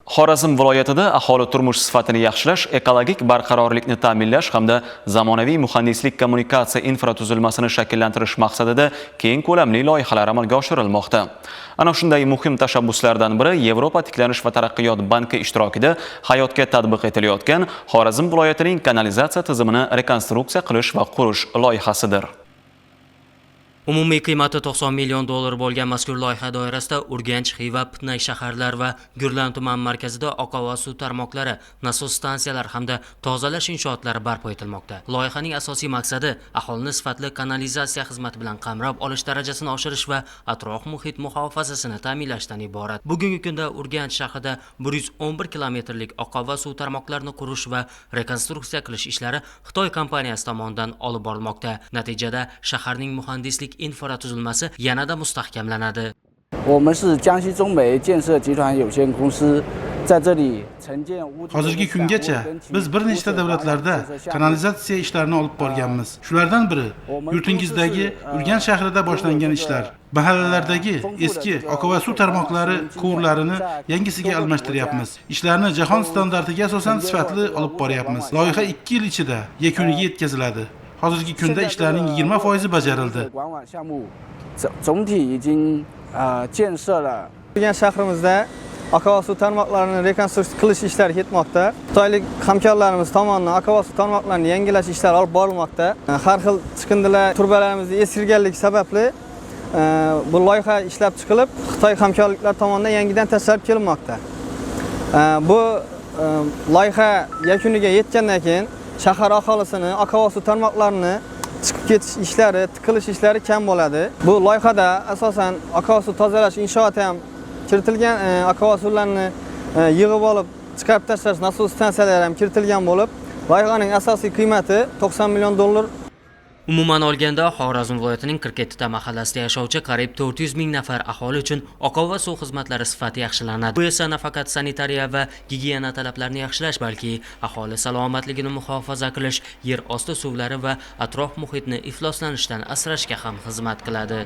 Xorazm viloyatida aholi turmush sifatini yaxshilash, ekologik barqarorlikni ta'minlash hamda zamonaviy muhandislik kommunikatsiya infratuzilmasini shakllantirish maqsadida keng ko'lamli loyihalar amalga oshirilmoqda. Ana shunday muhim tashabbuslardan biri Yevropa tiklanish va taraqqiyot banki ishtirokida hayotga tatbiq etilayotgan Xorazm viloyatining kanalizatsiya tizimini rekonstruksiya qilish va qurish loyihasidir. Umumiy qiymati 90 million dollar bo'lgan mazkur loyiha doirasida Urganch, Xiva, Pitnay shaharlar va Gurlan tuman markazida oqova va suv tarmoqlari, nasos stansiyalar hamda tozalash inshootlari barpo etilmoqda. Loyihaning asosiy maqsadi aholini sifatli kanalizatsiya xizmati bilan qamrab olish darajasini oshirish va atrof muhit muhofazasini ta'minlashdan iborat. Bugungi kunda Urganch shahrida 111 kilometrlik oqova va suv tarmoqlarini qurish va rekonstruksiya qilish ishlari Xitoy kompaniyasi tomonidan olib borilmoqda. Natijada shaharning muhandislik infratuzilmasi yanada mustahkamlanadi. 我们是江西中煤建设集团有限公司，在这里承建污泥。 Hozirgi kungacha biz bir nechta davlatlarda kanalizatsiya ishlarini olib borganmiz. Shulardan biri yurtingizdagi Urganch shahrida boshlangan ishlar. Mahallalardagi eski oqova suv tarmoqlari quvurlarini yangisiga almashtiryapmiz. Ishlarni jahon standartiga asosan sifatli olib boryapmiz. Loyiha 2 yil ichida yakuniga yetkaziladi. Hozirgi kunda ishlarning 20% bajarildi. 总体已经建设了。 Urganch shahrimizda oqova suv tarmoqlarini rekonstruksiya qilish ishlari ketmoqda. Xitoylik hamkorlarimiz tomonidan oqova suv tarmoqlarini yangilash ishlari olib borilmoqda. Har xil chiqindilar turbalarimizni eskirganligi sababli bu loyiha ishlab chiqilib, Xitoy hamkorliklar tomonidan yangidan tashlab kelinmoqda. Bu loyiha yakuniga yetgandan keyin shahar aholisini oqova suv tarmoqlarini chiqib ketish ishlari, tiqilish ishlari kam bo'ladi. Bu loyihada asosan oqova suv tozalash inshooti ham kiritilgan, oqova suvlarni yig'ib olib chiqarib tashlash nasos stansiyalari ham kiritilgan bo'lib, loyihaning asosiy qiymati 90 million dollar. Umuman olganda, Xorazm viloyatining 47 ta mahallasida yashovchi qariyb 400 ming nafar aholi uchun oqova suv xizmatlari sifati yaxshilanadi. Bu esa nafaqat sanitariya va gigiyena talablarini yaxshilash, balki aholi salomatligini muhofaza qilish, yer osti suvlari va atrof muhitni ifloslanishdan asrashga ham xizmat qiladi.